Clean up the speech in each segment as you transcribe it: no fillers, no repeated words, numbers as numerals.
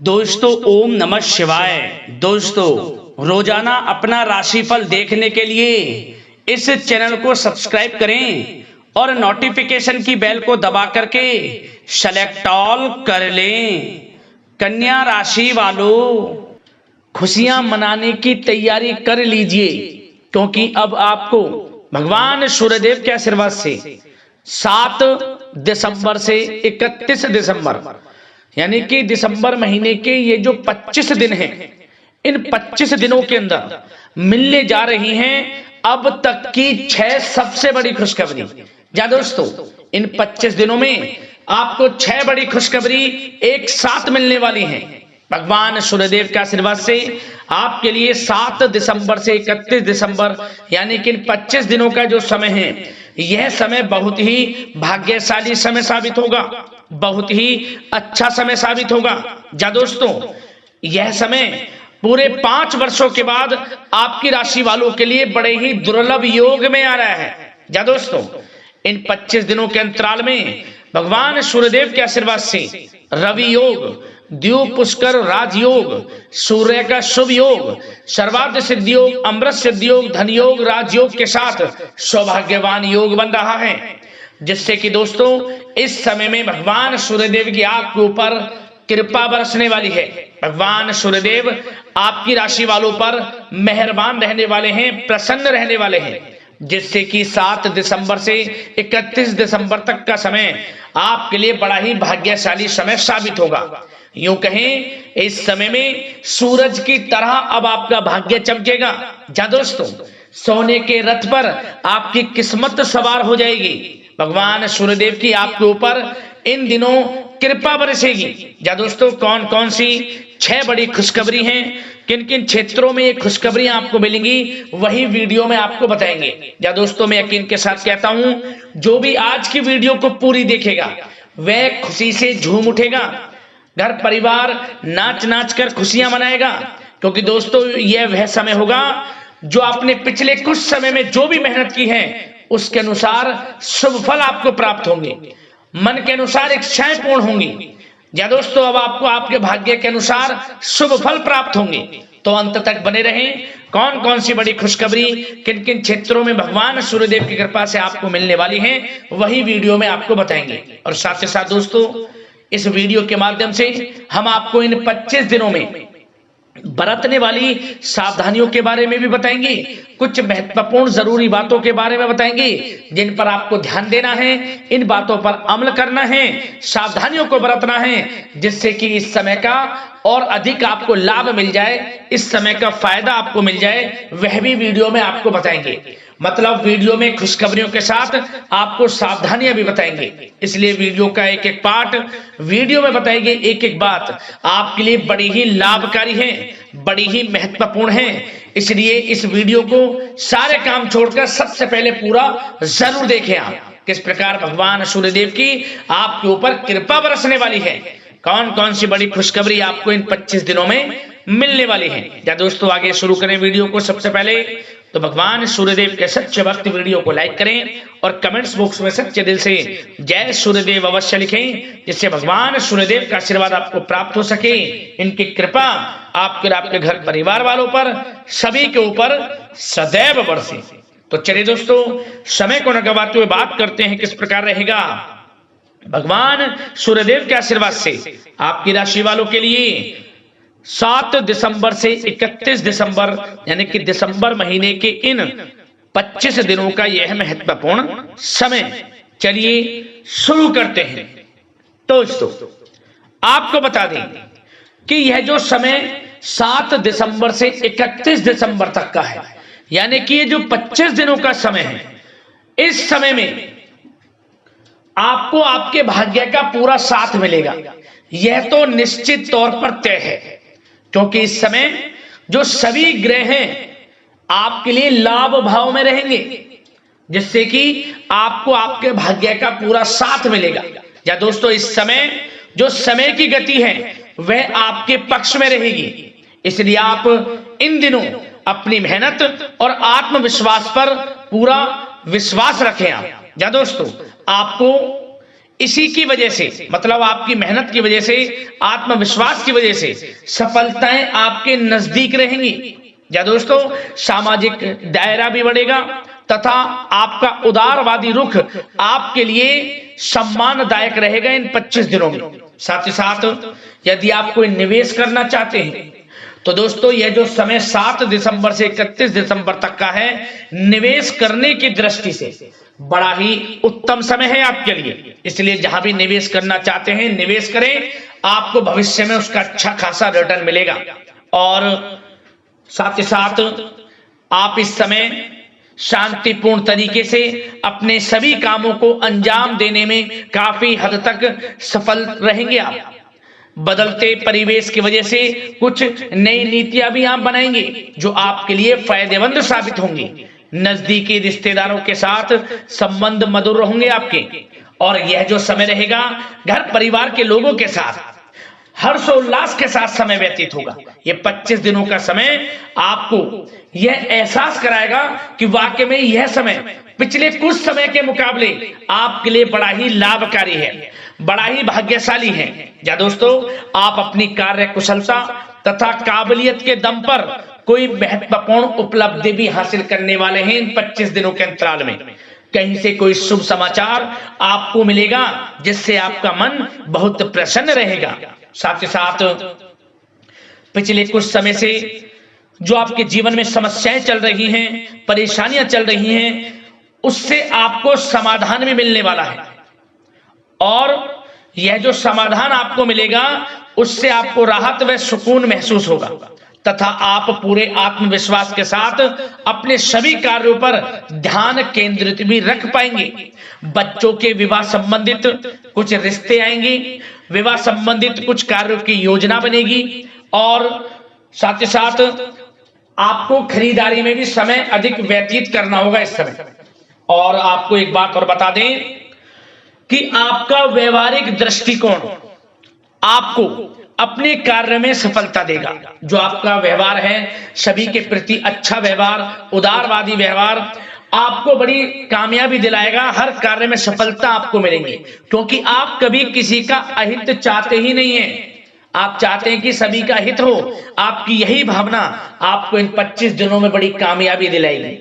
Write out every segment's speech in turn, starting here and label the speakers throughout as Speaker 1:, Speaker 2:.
Speaker 1: दोस्तों ओम नमः शिवाय। दोस्तों रोजाना अपना राशिफल देखने के लिए इस चैनल को सब्सक्राइब करें और नोटिफिकेशन की बेल को दबा करके सेलेक्ट ऑल कर लें। कन्या राशि वालों, खुशियां मनाने की तैयारी कर लीजिए, क्योंकि अब आपको भगवान सूर्यदेव के आशीर्वाद से 7 दिसंबर से 31 दिसंबर यानी कि दिसंबर महीने के ये जो 25 दिन हैं, इन 25 दिनों के अंदर मिलने जा रही हैं अब तक की 6 सबसे बड़ी खुशखबरी। या दोस्तों, इन 25 दिनों में आपको 6 बड़ी खुशखबरी एक साथ मिलने वाली हैं। भगवान सूर्यदेव के आशीर्वाद से आपके लिए 7 दिसंबर से 31 दिसंबर यानी कि इन 25 दिनों का जो समय है, यह समय बहुत ही भाग्यशाली समय साबित होगा, बहुत ही अच्छा समय साबित होगा। जा दोस्तों, यह समय पूरे 5 वर्षों के बाद आपकी राशि वालों के लिए बड़े ही दुर्लभ योग में आ रहा है। जा दोस्तों, इन 25 दिनों के अंतराल में भगवान सूर्यदेव के आशीर्वाद से रवि योग, द्वीप पुष्कर राजयोग, सूर्य का शुभ योग, सर्वार्थ सिद्धि योग, अमृत सिद्धि योग, धन योग, राजयोग के साथ सौभाग्यवान योग बन रहा है, जिससे कि दोस्तों इस समय में भगवान सूर्यदेव की आपके ऊपर कृपा बरसने वाली है। भगवान सूर्यदेव आपकी राशि वालों पर मेहरबान रहने वाले हैं, प्रसन्न रहने वाले हैं, जिससे कि 7 दिसंबर से 31 दिसंबर तक का समय आपके लिए बड़ा ही भाग्यशाली समय साबित होगा। यूं कहें, इस समय में सूरज की तरह अब आपका भाग्य चमकेगा। जा दोस्तों, सोने के रथ पर आपकी किस्मत सवार हो जाएगी। भगवान सूर्यदेव की आपके ऊपर इन दिनों कृपा बरसेगी। जा दोस्तों, कौन कौन सी 6 बड़ी खुशखबरी हैं, किन किन क्षेत्रों में ये खुशखबरियां आपको मिलेंगी, वही वीडियो में आपको बताएंगे। जा दोस्तों, मैं यकीन के साथ कहता हूं, जो भी आज की वीडियो को पूरी देखेगा वह खुशी से झूम उठेगा, घर परिवार नाच नाच कर खुशियां मनाएगा, क्योंकि दोस्तों यह वह समय होगा जो आपने पिछले कुछ समय में जो भी मेहनत की है उसके अनुसार शुभ फल आपको प्राप्त होंगे, मन के अनुसार इच्छाएं पूर्ण होंगी। या दोस्तों, अब आपको आपके भाग्य के अनुसार शुभ फल प्राप्त होंगे, तो अंत तक बने रहें। कौन कौन सी बड़ी खुशखबरी किन किन क्षेत्रों में भगवान सूर्यदेव की कृपा से आपको मिलने वाली है, वही वीडियो में आपको बताएंगे। और साथ ही साथ दोस्तों, इस वीडियो के माध्यम से हम आपको इन 25 दिनों में बरतने वाली सावधानियों के बारे में भी बताएंगे, कुछ महत्वपूर्ण जरूरी बातों के बारे में बताएंगे जिन पर आपको ध्यान देना है, इन बातों पर अमल करना है, सावधानियों को बरतना है, जिससे कि इस समय का और अधिक आपको लाभ मिल जाए, इस समय का फायदा आपको मिल जाए, वह भी वीडियो में आपको बताएंगे। मतलब वीडियो में खुशखबरियों के साथ आपको सावधानियां भी बताएंगे, इसलिए वीडियो का एक एक पार्ट वीडियो में बताएंगे, एक एक बात आपके लिए बड़ी ही लाभकारी है, बड़ी ही महत्वपूर्ण है। इसलिए इस वीडियो को सारे काम छोड़कर सबसे पहले पूरा जरूर देखें आप, किस प्रकार भगवान सूर्यदेव की आपके ऊपर कृपा बरसने वाली है, कौन कौन सी बड़ी खुशखबरी आपको इन 25 दिनों में मिलने वाली है। या दोस्तों, आगे शुरू करें वीडियो को। सबसे पहले तो भगवान सूर्यदेव के सच्चे भक्त वीडियो को लाइक करें और कमेंट्स बॉक्स में सच्चे दिल से जय सूर्यदेव अवश्य लिखें, जिससे भगवान सूर्यदेव का आशीर्वाद आपको प्राप्त हो सके, इनकी कृपा आपके और आपके घर परिवार वालों पर सभी के ऊपर सदैव बरसे। तो चलिए दोस्तों, समय को न गवाते हुए बात करते हैं किस प्रकार रहेगा भगवान सूर्यदेव के आशीर्वाद से आपकी राशि वालों के लिए 7 दिसंबर से 31 दिसंबर यानी कि दिसंबर महीने के इन 25 दिनों का यह महत्वपूर्ण समय। चलिए शुरू करते हैं। दोस्तों, आपको बता दें कि यह जो समय 7 दिसंबर से 31 दिसंबर तक का है, यानी कि ये जो 25 दिनों का समय है, इस समय में आपको आपके भाग्य का पूरा साथ मिलेगा। यह तो निश्चित तौर पर तय है, क्योंकि इस समय जो सभी ग्रह हैं आपके लिए लाभ भाव में रहेंगे, जिससे कि आपको आपके भाग्य का पूरा साथ मिलेगा। या दोस्तों, इस समय जो समय की गति है वह आपके पक्ष में रहेगी, इसलिए आप इन दिनों अपनी मेहनत और आत्मविश्वास पर पूरा विश्वास रखें आप। या दोस्तों, आपको इसी की वजह से, मतलब आपकी मेहनत की वजह से, आत्मविश्वास की वजह से सफलताएं आपके नजदीक रहेंगी। या दोस्तों, सामाजिक दायरा भी बढ़ेगा तथा आपका उदारवादी रुख आपके लिए सम्मानदायक रहेगा इन 25 दिनों में। साथ ही साथ यदि आप कोई निवेश करना चाहते हैं तो दोस्तों यह जो समय 7 दिसंबर से 31 दिसंबर तक का है, निवेश करने की दृष्टि से बड़ा ही उत्तम समय है आपके लिए। इसलिए जहां भी निवेश करना चाहते हैं निवेश करें, आपको भविष्य में उसका अच्छा खासा रिटर्न मिलेगा। और साथ ही साथ आप इस समय शांतिपूर्ण तरीके से अपने सभी कामों को अंजाम देने में काफी हद तक सफल रहेंगे आप। बदलते परिवेश की वजह से कुछ नई नीतियां भी आप बनाएंगे जो आपके लिए फायदेमंद साबित होंगी। नजदीकी रिश्तेदारों के साथ संबंध मधुर होंगे आपके। और यह जो समय रहेगा घर परिवार के लोगों के साथ हर्षोल्लास के साथ समय व्यतीत होगा। ये 25 दिनों का समय आपको यह एहसास कराएगा कि वाकई में यह समय पिछले कुछ समय के मुकाबले आपके लिए बड़ा ही लाभकारी है, बड़ा ही भाग्यशाली है। या दोस्तों, आप अपनी कार्य कुशलता तथा काबिलियत के दम पर कोई महत्वपूर्ण उपलब्धि भी हासिल करने वाले हैं इन 25 दिनों के अंतराल में। कहीं से कोई शुभ समाचार आपको मिलेगा जिससे आपका मन बहुत प्रसन्न रहेगा। साथ ही साथ पिछले कुछ समय से जो आपके जीवन में समस्याएं चल रही हैं, परेशानियां चल रही हैं, उससे आपको समाधान भी मिलने वाला है। और यह जो समाधान आपको मिलेगा उससे आपको राहत व सुकून महसूस होगा तथा आप पूरे आत्मविश्वास के साथ अपने सभी कार्यों पर ध्यान केंद्रित भी रख पाएंगे। बच्चों के विवाह संबंधित कुछ रिश्ते आएंगे, विवाह संबंधित कुछ कार्यों की योजना बनेगी। और साथ ही साथ आपको खरीदारी में भी समय अधिक व्यतीत करना होगा इस समय। और आपको एक बात और बता दें कि आपका व्यवहारिक दृष्टिकोण आपको अपने कार्य में सफलता देगा। जो आपका व्यवहार है सभी के प्रति अच्छा व्यवहार, उदारवादी व्यवहार आपको बड़ी कामयाबी दिलाएगा। हर कार्य में सफलता आपको मिलेंगी क्योंकि आप कभी किसी का अहित चाहते ही नहीं है, आप चाहते हैं कि सभी का हित हो। आपकी यही भावना आपको इन 25 दिनों में बड़ी कामयाबी दिलाएगी।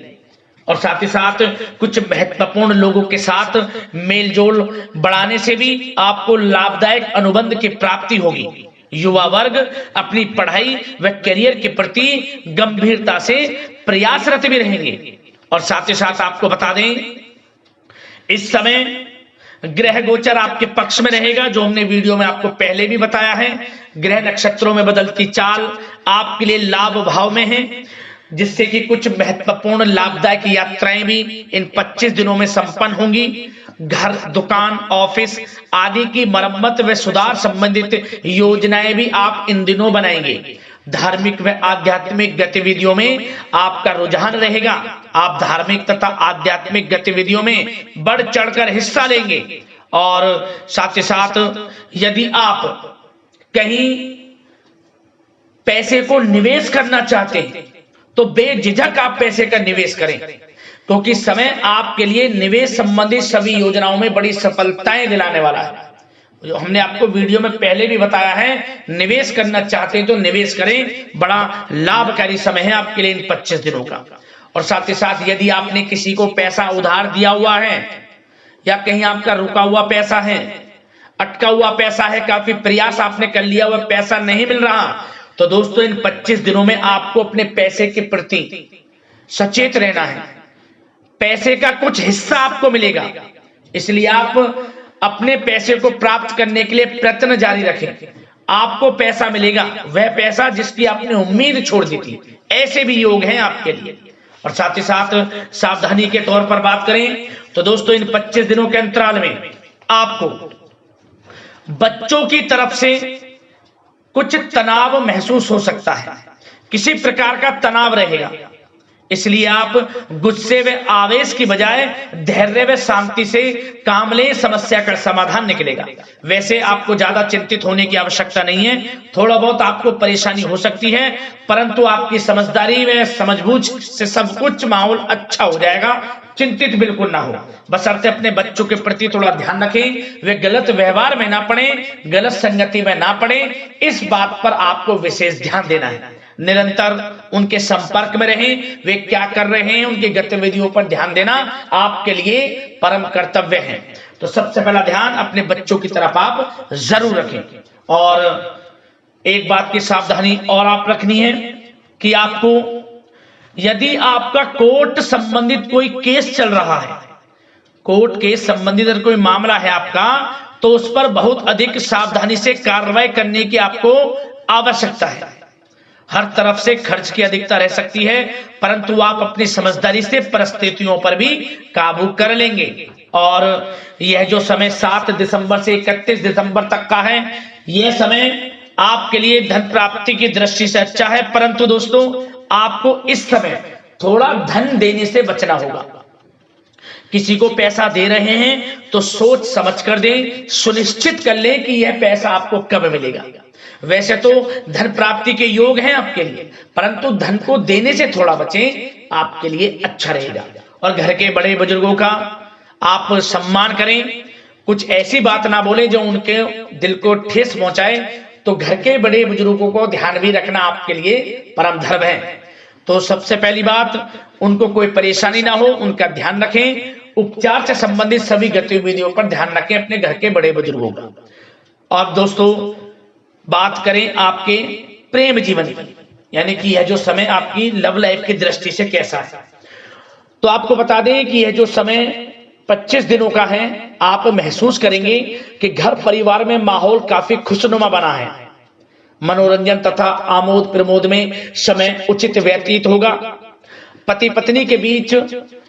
Speaker 1: और साथ ही साथ कुछ महत्वपूर्ण लोगों के साथ मेलजोल बढ़ाने से भी आपको लाभदायक अनुबंध की प्राप्ति होगी। युवा वर्ग अपनी पढ़ाई व करियर के प्रति गंभीरता से प्रयासरत भी रहेंगे। और साथ ही साथ आपको बता दें, इस समय ग्रह गोचर आपके पक्ष में रहेगा, जो हमने वीडियो में आपको पहले भी बताया है। ग्रह नक्षत्रों में बदलती चाल आपके लिए लाभ भाव में है, जिससे कि कुछ महत्वपूर्ण लाभदायक यात्राएं भी इन 25 दिनों में संपन्न होंगी। घर, दुकान, ऑफिस आदि की मरम्मत व सुधार संबंधित योजनाएं भी आप इन दिनों बनाएंगे। धार्मिक व आध्यात्मिक गतिविधियों में आपका रुझान रहेगा। आप धार्मिक तथा आध्यात्मिक गतिविधियों में बढ़ चढ़कर हिस्सा लेंगे। और साथ ही साथ यदि आप कहीं पैसे को निवेश करना चाहते हैं तो बेझिझक आप पैसे का निवेश करें, क्योंकि समय आपके लिए निवेश संबंधी सभी योजनाओं में बड़ी सफलताएं दिलाने वाला है। जो हमने आपको वीडियो में पहले भी बताया है, निवेश करना चाहते हैं तो निवेश करें, बड़ा लाभकारी समय है आपके लिए इन 25 दिनों का। और साथ ही साथ यदि आपने किसी को पैसा उधार दिया हुआ है या कहीं आपका रुका हुआ पैसा है, अटका हुआ पैसा है, काफी प्रयास आपने कर लिया हुआ पैसा नहीं मिल रहा, तो दोस्तों इन 25 दिनों में आपको अपने पैसे के प्रति सचेत रहना है। पैसे का कुछ हिस्सा आपको मिलेगा, इसलिए आप अपने पैसे को प्राप्त करने के लिए प्रयत्न जारी रखें। आपको पैसा मिलेगा, वह पैसा जिसकी आपने उम्मीद छोड़ दी थी, ऐसे भी योग हैं आपके लिए। और साथ ही साथ सावधानी के तौर पर बात करें तो दोस्तों इन 25 दिनों के अंतराल में आपको बच्चों की तरफ से कुछ तनाव महसूस हो सकता है, किसी प्रकार का तनाव रहेगा। इसलिए आप गुस्से व आवेश की बजाय धैर्य व शांति से काम लें, समस्या का समाधान निकलेगा। वैसे आपको ज्यादा चिंतित होने की आवश्यकता नहीं है, थोड़ा बहुत आपको परेशानी हो सकती है, परंतु आपकी समझदारी व समझबूझ से सब कुछ माहौल अच्छा हो जाएगा, चिंतित बिल्कुल ना हो, बशर्ते अपने बच्चों के प्रति थोड़ा ध्यान रखें, वे गलत व्यवहार में ना पड़े, गलत संगति में ना पड़े, इस बात पर आपको विशेष ध्यान देना है। निरंतर उनके संपर्क में रहें, वे क्या कर रहे हैं उनकी गतिविधियों पर ध्यान देना आपके लिए परम कर्तव्य है। तो सबसे पहला ध्यान अपने बच्चों की तरफ आप जरूर रखें। और एक बात की सावधानी और आप रखनी है कि आपको, यदि आपका कोर्ट संबंधित कोई केस चल रहा है, कोर्ट केस संबंधित अगर कोई मामला है आपका, तो उस पर बहुत अधिक सावधानी से कार्रवाई करने की आपको आवश्यकता है। हर तरफ से खर्च की अधिकता रह सकती है, परंतु आप अपनी समझदारी से परिस्थितियों पर भी काबू कर लेंगे। और यह जो समय 7 दिसंबर से 31 दिसंबर तक का है, यह समय आपके लिए धन प्राप्ति की दृष्टि से अच्छा है, परंतु दोस्तों आपको इस समय थोड़ा धन देने से बचना होगा। किसी को पैसा दे रहे हैं तो सोच समझ कर दें, सुनिश्चित कर लें कि यह पैसा आपको कब मिलेगा। वैसे तो धन प्राप्ति के योग हैं आपके लिए, परंतु धन को देने से थोड़ा बचें, आपके लिए अच्छा रहेगा। और घर के बड़े बुजुर्गों का आप सम्मान करें, कुछ ऐसी बात ना बोले जो उनके दिल को ठेस पहुंचाए। तो घर के बड़े बुजुर्गों को ध्यान भी रखना आपके लिए परम धर्म है। तो सबसे पहली बात, उनको कोई परेशानी ना हो, उनका ध्यान रखें। उपचार से संबंधित सभी गतिविधियों पर ध्यान रखें अपने घर के बड़े बुजुर्गों का। और दोस्तों बात करें आपके प्रेम जीवन की, यानी कि यह जो समय आपकी लव लाइफ की दृष्टि से कैसा है, तो आपको बता दें कि यह जो समय 25 दिनों का है, आप महसूस करेंगे कि घर परिवार में माहौल काफी खुशनुमा बना है। मनोरंजन तथा आमोद प्रमोद में समय उचित व्यतीत होगा। पति पत्नी के बीच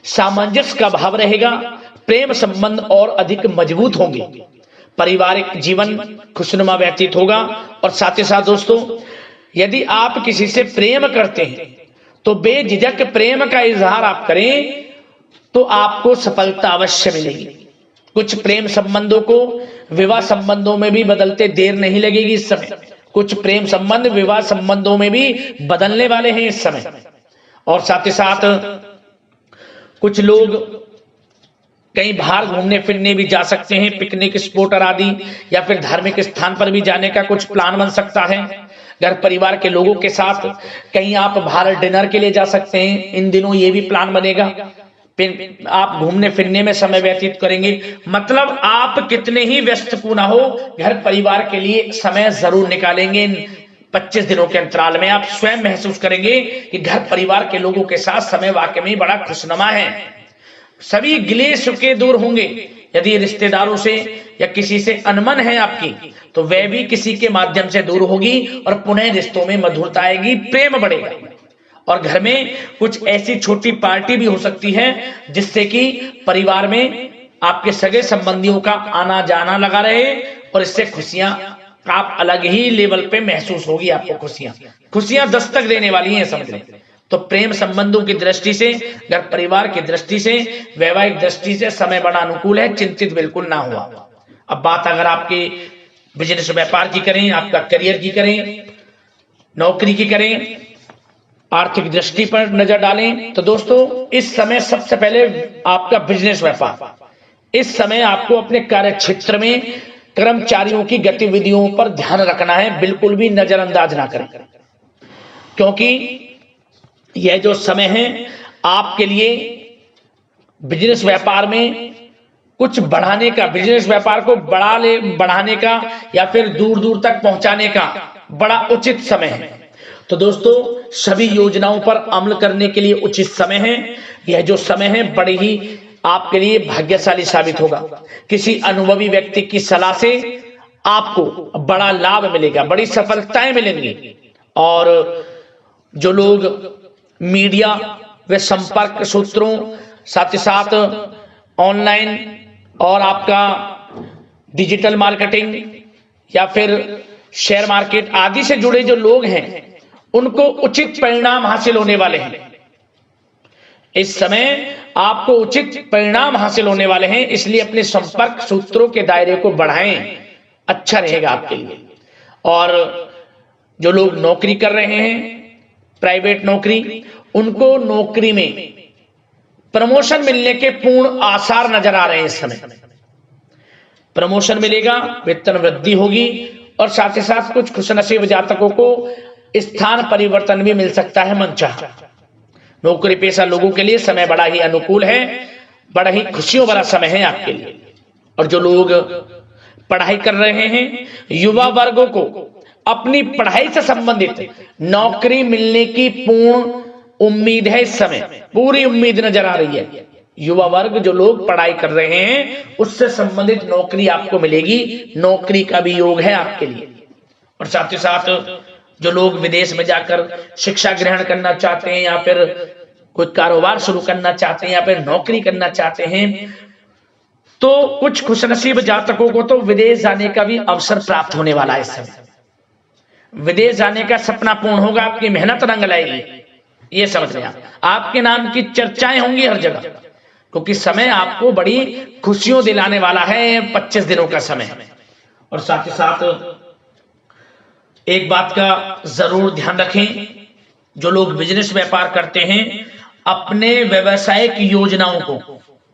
Speaker 1: सामंजस्य का भाव रहेगा। प्रेम संबंध और अधिक मजबूत होंगे। पारिवारिक जीवन खुशनुमा व्यतीत होगा। और साथ ही साथ दोस्तों, यदि आप किसी से प्रेम करते हैं तो बेझिझक प्रेम का इजहार आप करें तो आपको सफलता अवश्य मिलेगी। कुछ प्रेम संबंधों को विवाह संबंधों में भी बदलते देर नहीं लगेगी इस समय। कुछ प्रेम संबंध विवाह संबंधों में भी बदलने वाले हैं इस समय। और साथ ही साथ कुछ लोग कहीं बाहर घूमने फिरने भी जा सकते हैं, पिकनिक स्पॉट आदि, या फिर धार्मिक स्थान पर भी जाने का कुछ प्लान बन सकता है। घर परिवार के लोगों के साथ कहीं आप बाहर डिनर के लिए जा सकते हैं, इन दिनों ये भी प्लान बनेगा। फिर आप घूमने फिरने में समय व्यतीत करेंगे। मतलब आप कितने ही व्यस्त क्यों ना हो, घर परिवार के लिए समय जरूर निकालेंगे। 25 दिनों के अंतराल में आप स्वयं महसूस करेंगे कि घर परिवार के लोगों के साथ समय वाकई में बड़ा खुशनुमा है। सभी गिले शिकवे दूर होंगे। यदि रिश्तेदारों से या किसी से अनमन है आपकी, तो वह भी किसी के माध्यम से दूर होगी और पुनः रिश्तों में मधुरता आएगी, प्रेम बढ़ेगा। और घर में कुछ ऐसी छोटी पार्टी भी हो सकती है जिससे कि परिवार में आपके सगे संबंधियों का आना जाना लगा रहे, और इससे खुशियां आप अलग ही लेवल पे महसूस होगी। आपको खुशियां दस्तक देने वाली हैं, समझ लें। तो प्रेम संबंधों की दृष्टि से, घर परिवार की दृष्टि से, वैवाहिक दृष्टि से समय बड़ा अनुकूल है, चिंतित बिल्कुल ना हुआ। अब बात अगर आपके बिजनेस व्यापार की करें, आपका करियर की करें, नौकरी की करें, आर्थिक दृष्टि पर नजर डालें, तो दोस्तों इस समय सबसे पहले आपका बिजनेस व्यापार, इस समय आपको अपने कार्य क्षेत्र में कर्मचारियों की गतिविधियों पर ध्यान रखना है, बिल्कुल भी नजरअंदाज ना करें। क्योंकि यह जो समय है आपके लिए बिजनेस व्यापार में कुछ बढ़ाने का, बिजनेस व्यापार को बढ़ाने का या फिर दूर दूर तक पहुंचाने का बड़ा उचित समय है। तो दोस्तों सभी योजनाओं पर अमल करने के लिए उचित समय है। यह जो समय है बड़ी ही आपके लिए भाग्यशाली साबित होगा। किसी अनुभवी व्यक्ति की सलाह से आपको बड़ा लाभ मिलेगा, बड़ी सफलताएं मिलेंगी। और जो लोग मीडिया व संपर्क सूत्रों, साथ ही साथ ऑनलाइन और आपका डिजिटल मार्केटिंग या फिर शेयर मार्केट आदि से जुड़े जो लोग हैं, उनको उचित परिणाम हासिल होने वाले हैं। इस समय आपको उचित परिणाम हासिल होने वाले हैं, इसलिए अपने संपर्क सूत्रों के दायरे को बढ़ाएं, अच्छा रहेगा आपके लिए। और जो लोग नौकरी कर रहे हैं, प्राइवेट नौकरी, उनको नौकरी में प्रमोशन मिलने के पूर्ण आसार नजर आ रहे हैं। इस समय प्रमोशन मिलेगा, वेतन वृद्धि होगी और साथ ही साथ कुछ खुशनसीब जातकों को स्थान परिवर्तन भी मिल सकता है मनचाहा। नौकरी पेशा लोगों के लिए समय बड़ा ही अनुकूल है, बड़ा ही खुशियों भरा समय है आपके लिए। और जो लोग पढ़ाई कर रहे हैं, युवा वर्गों को अपनी पढ़ाई से संबंधित नौकरी मिलने की पूर्ण उम्मीद है। इस समय पूरी उम्मीद नजर आ रही है। युवा वर्ग जो लोग पढ़ाई कर रहे हैं उससे संबंधित नौकरी आपको मिलेगी, नौकरी का भी योग है आपके लिए। और साथ ही साथ जो लोग विदेश में जाकर शिक्षा ग्रहण करना चाहते हैं या फिर कोई कारोबार शुरू करना चाहते हैं या फिर नौकरी करना चाहते हैं, तो कुछ खुशनसीब जातकों को तो विदेश जाने का भी अवसर प्राप्त होने वाला है। इस समय विदेश जाने का सपना पूर्ण होगा, आपकी मेहनत रंग लाएगी, ये समझ लें। आपके नाम की चर्चाएं होंगी हर जगह, क्योंकि समय आपको बड़ी खुशियों दिलाने वाला है, 25 दिनों का समय। और साथ ही साथ एक बात का जरूर ध्यान रखें, जो लोग बिजनेस व्यापार करते हैं अपने व्यवसायिक योजनाओं को,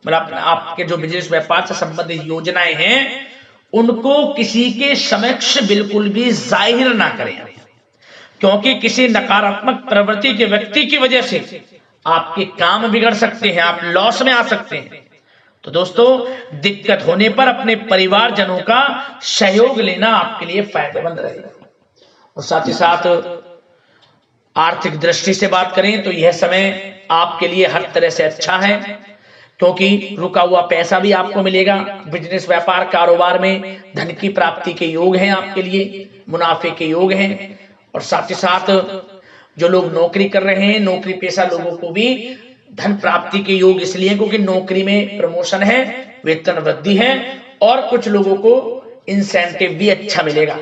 Speaker 1: मतलब आपके जो बिजनेस व्यापार से संबंधित योजनाएं हैं उनको किसी के समक्ष बिल्कुल भी जाहिर ना करें, क्योंकि किसी नकारात्मक प्रवृत्ति के व्यक्ति की वजह से आपके काम बिगड़ सकते हैं, आप लॉस में आ सकते हैं। तो दोस्तों, दिक्कत होने पर अपने परिवारजनों का सहयोग लेना आपके लिए फायदेमंद रहेगा। और साथ ही साथ आर्थिक दृष्टि से बात करें तो यह समय आपके लिए हर तरह से अच्छा है, क्योंकि रुका हुआ पैसा भी आपको मिलेगा। बिजनेस व्यापार कारोबार में धन की प्राप्ति के योग हैं आपके लिए, मुनाफे के योग हैं। और साथ ही साथ जो लोग नौकरी कर रहे हैं, नौकरी पेशा लोगों को भी धन प्राप्ति के योग इसलिए क्योंकि नौकरी में प्रमोशन है, वेतन वृद्धि है और कुछ लोगों को इंसेंटिव भी अच्छा मिलेगा।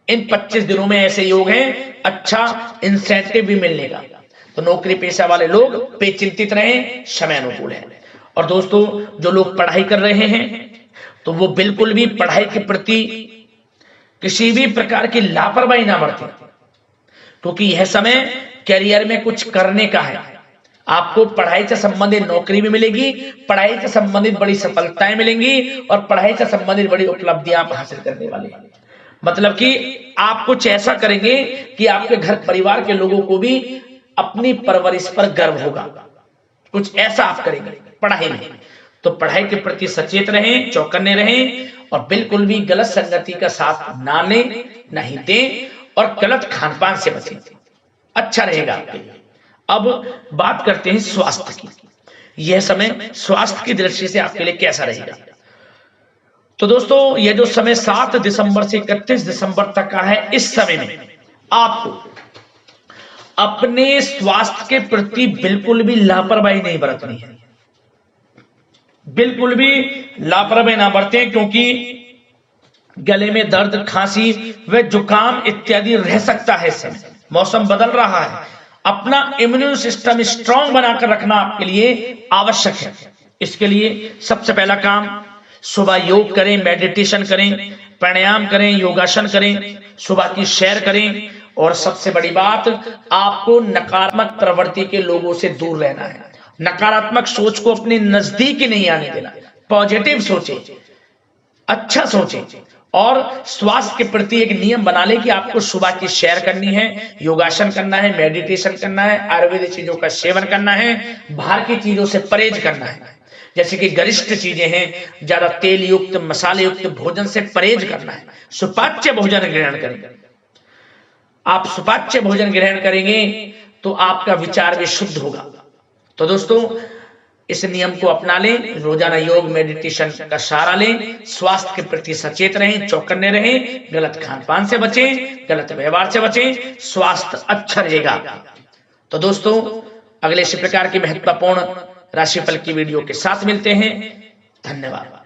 Speaker 1: इन 25 दिनों में ऐसे योग हैं, अच्छा इंसेंटिव भी मिलने का। तो नौकरी पेशा वाले लोग बेचिंतित रहें, समय अनुकूल है। और दोस्तों, जो लोग पढ़ाई कर रहे हैं तो वो बिल्कुल भी पढ़ाई के प्रति किसी भी प्रकार की लापरवाही ना बरतें, क्योंकि यह समय करियर में कुछ करने का है। आपको पढ़ाई से संबंधित नौकरी भी मिलेगी, पढ़ाई से संबंधित बड़ी सफलताएं मिलेंगी और पढ़ाई से संबंधित बड़ी उपलब्धियां आप हासिल करने वाले हैं। मतलब कि आप कुछ ऐसा करेंगे कि आपके घर परिवार के लोगों को भी अपनी परवरिश पर गर्व होगा। कुछ ऐसा आप करेंगे पढ़ाई में। तो पढ़ाई के प्रति सचेत रहें, चौकन्ने रहें और बिल्कुल भी गलत संगति का साथ ना लें, नहीं दें और गलत खानपान से बचें, अच्छा रहेगा आपके लिए। अब बात करते हैं स्वास्थ्य की। यह समय स्वास्थ्य की दृष्टि से आपके लिए कैसा रहेगा? तो दोस्तों, यह जो समय 7 दिसंबर से 31 दिसंबर तक का है, इस समय में आपको अपने स्वास्थ्य के प्रति बिल्कुल भी लापरवाही नहीं बरतनी है। बिल्कुल भी लापरवाही ना बरतें, क्योंकि गले में दर्द, खांसी व जुकाम इत्यादि रह सकता है। इस समय मौसम बदल रहा है, अपना इम्यून सिस्टम स्ट्रांग बनाकर रखना आपके लिए आवश्यक है। इसके लिए सबसे पहला काम, सुबह योग करें, मेडिटेशन करें, प्राणायाम करें, योगासन करें, सुबह की सैर करें। और सबसे बड़ी बात, आपको नकारात्मक प्रवृत्ति के लोगों से दूर रहना है। नकारात्मक सोच को अपने नजदीक ही नहीं आने देना। पॉजिटिव सोचें, अच्छा सोचें और स्वास्थ्य के प्रति एक नियम बना ले कि आपको सुबह की सैर करनी है, योगासन करना है, मेडिटेशन करना है, आयुर्वेदिक चीजों का सेवन करना है, बाहर की चीजों से परहेज करना है, जैसे कि गरिष्ठ चीजें हैं, ज्यादा तेल युक्त मसाले युक्त भोजन से परहेज करना है। सुपाच्य भोजन ग्रहण करें। आप सुपाच्य भोजन ग्रहण करेंगे तो आपका विचार भी शुद्ध होगा। तो दोस्तों, इस नियम को अपना लें, रोजाना योग मेडिटेशन का सहारा लें, स्वास्थ्य के प्रति सचेत रहें, चौकन्ने रहें, गलत खानपान से बचें, गलत व्यवहार से बचें, स्वास्थ्य अच्छा रहेगा। तो दोस्तों, अगले इसी प्रकार की महत्वपूर्ण राशिफल की वीडियो के साथ मिलते हैं। धन्यवाद।